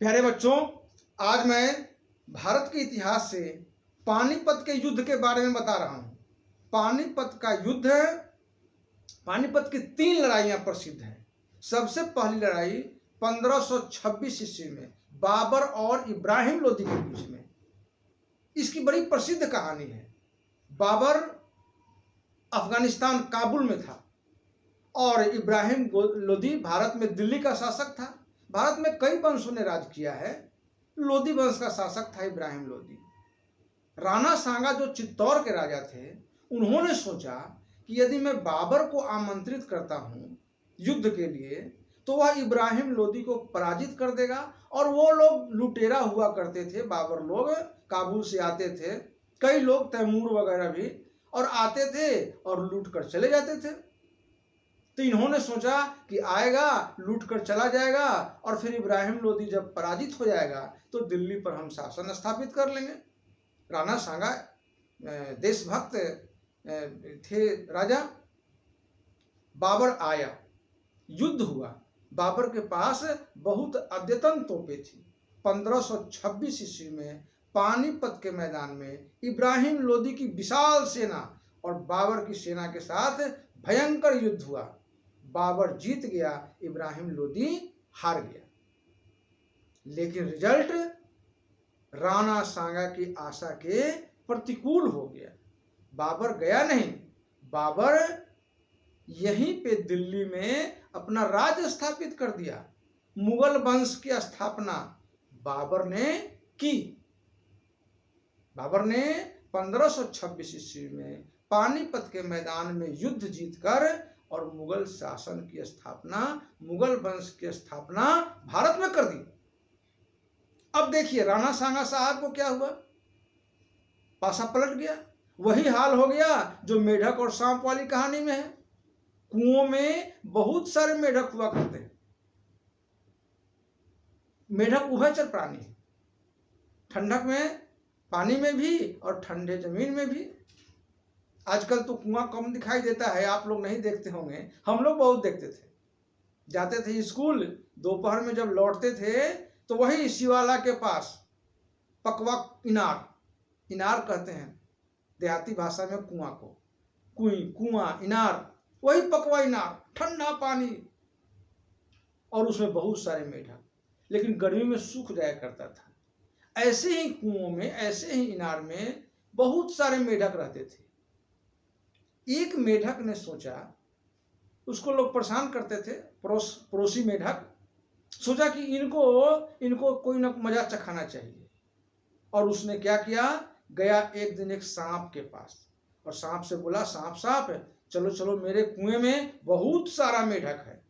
प्यारे बच्चों, आज मैं भारत के इतिहास से पानीपत के युद्ध के बारे में बता रहा हूं। पानीपत का युद्ध, पानीपत की 3 लड़ाइयां प्रसिद्ध हैं। सबसे पहली लड़ाई 1526 ईस्वी में बाबर और इब्राहिम लोदी के बीच में। इसकी बड़ी प्रसिद्ध कहानी है। बाबर अफगानिस्तान काबुल में था और इब्राहिम लोदी भारत में दिल्ली का शासक था। भारत में कई वंशों ने राज किया है। लोदी वंश का शासक था इब्राहिम लोदी। राणा सांगा जो चित्तौड़ के राजा थे, उन्होंने सोचा कि यदि मैं बाबर को आमंत्रित करता हूं युद्ध के लिए तो वह इब्राहिम लोदी को पराजित कर देगा। और वो लोग लुटेरा हुआ करते थे, बाबर लोग काबुल से आते थे, कई लोग तैमूर वगैरह भी, और आते थे और लूट कर चले जाते थे। तो इन्होंने सोचा कि आएगा, लूट कर चला जाएगा और फिर इब्राहिम लोदी जब पराजित हो जाएगा तो दिल्ली पर हम शासन स्थापित कर लेंगे। राणा सांगा देशभक्त थे राजा। बाबर आया, युद्ध हुआ। बाबर के पास बहुत अद्यतन तोपें थी। 1526 ईस्वी में पानीपत के मैदान में इब्राहिम लोदी की विशाल सेना और बाबर की सेना के साथ भयंकर युद्ध हुआ। बाबर जीत गया, इब्राहिम लोदी हार गया। लेकिन रिजल्ट राणा सांगा की आशा के प्रतिकूल हो गया। बाबर गया नहीं, बाबर यहीं पे दिल्ली में अपना राज्य स्थापित कर दिया। मुगल वंश की स्थापना बाबर ने की। बाबर ने 1526 ईस्वी में पानीपत के मैदान में युद्ध जीतकर और मुगल शासन की स्थापना, मुगल वंश की स्थापना भारत में कर दी। अब देखिए राणा सांगा साहब को क्या हुआ, पासा पलट गया। वही हाल हो गया जो मेढक और सांप वाली कहानी में है। कुओं में बहुत सारे मेढक हुआ करते हैं। मेढक उभयचर प्राणी है, ठंडक में पानी में भी और ठंडे जमीन में भी। आजकल तो कुआं कम दिखाई देता है, आप लोग नहीं देखते होंगे, हम लोग बहुत देखते थे। जाते थे स्कूल, दोपहर में जब लौटते थे तो वही शिवाला के पास पकवा इनार, इनार कहते हैं देहाती भाषा में कुआं को, कुई, कुआं, इनार, वही पकवा इनार, ठंडा पानी और उसमें बहुत सारे मेढक। लेकिन गर्मी में सूख जाया करता था। ऐसे ही कुओं में, ऐसे ही इनार में बहुत सारे मेढक रहते थे। एक मेढक ने सोचा, उसको लोग परेशान करते थे, पड़ोसी मेढक, सोचा कि इनको कोई ना मजा चखाना चाहिए। और उसने क्या किया, गया एक दिन एक सांप के पास और सांप से बोला, सांप सांप चलो चलो, मेरे कुएं में बहुत सारा मेढक है,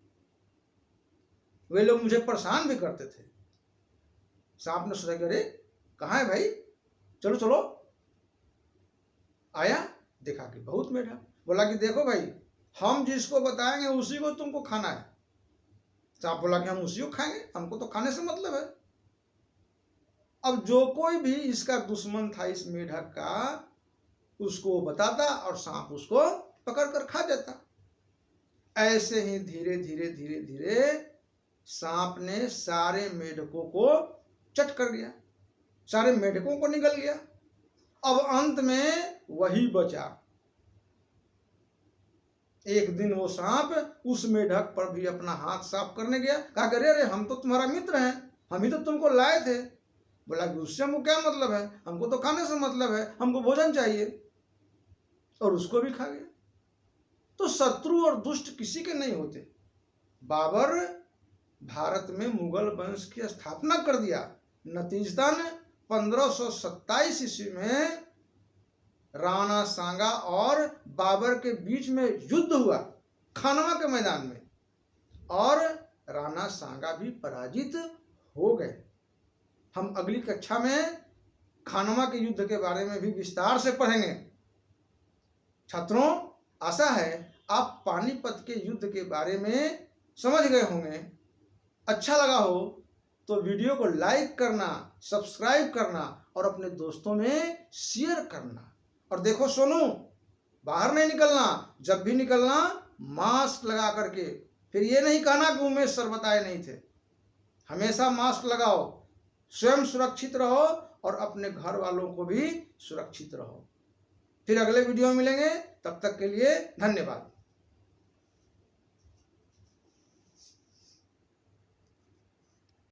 वे लोग मुझे परेशान भी करते थे। सांप ने सोचा कि अरे कहाँ है भाई, चलो चलो। आया, देखा कि बहुत मेढक। बोला कि देखो भाई, हम जिसको बताएंगे उसी को तुमको खाना है। सांप बोला कि हम उसी को खाएंगे, हमको तो खाने से मतलब है। अब जो कोई भी इसका दुश्मन था इस मेढक का, उसको बताता और सांप उसको पकड़ कर खा जाता। ऐसे ही धीरे धीरे धीरे धीरे सांप ने सारे मेढकों को चट कर दिया, सारे मेढकों को निगल गया। अब अंत में वही बचा। एक दिन वो सांप उस मेढक पर भी अपना हाथ साफ करने गया। कहा, अरे अरे हम तो तुम्हारा मित्र हैं, हम ही तो तुमको लाए थे। बोला कि उससे हमको क्या मतलब है, हमको तो खाने से मतलब है, हमको भोजन चाहिए। और उसको भी खा गया। तो शत्रु और दुष्ट किसी के नहीं होते। बाबर भारत में मुगल वंश की स्थापना कर दिया। नतीजतन 1527 ईस्वी में राणा सांगा और बाबर के बीच में युद्ध हुआ खानवा के मैदान में, और राणा सांगा भी पराजित हो गए। हम अगली कक्षा में खानवा के युद्ध के बारे में भी विस्तार से पढ़ेंगे। छात्रों, आशा है आप पानीपत के युद्ध के बारे में समझ गए होंगे। अच्छा लगा हो तो वीडियो को लाइक करना, सब्सक्राइब करना और अपने दोस्तों में शेयर करना। और देखो सोनू, बाहर नहीं निकलना, जब भी निकलना मास्क लगा करके। फिर ये नहीं कहना कि उमेश सर बताए नहीं थे। हमेशा मास्क लगाओ, स्वयं सुरक्षित रहो और अपने घर वालों को भी सुरक्षित रहो। फिर अगले वीडियो में मिलेंगे, तब तक के लिए धन्यवाद।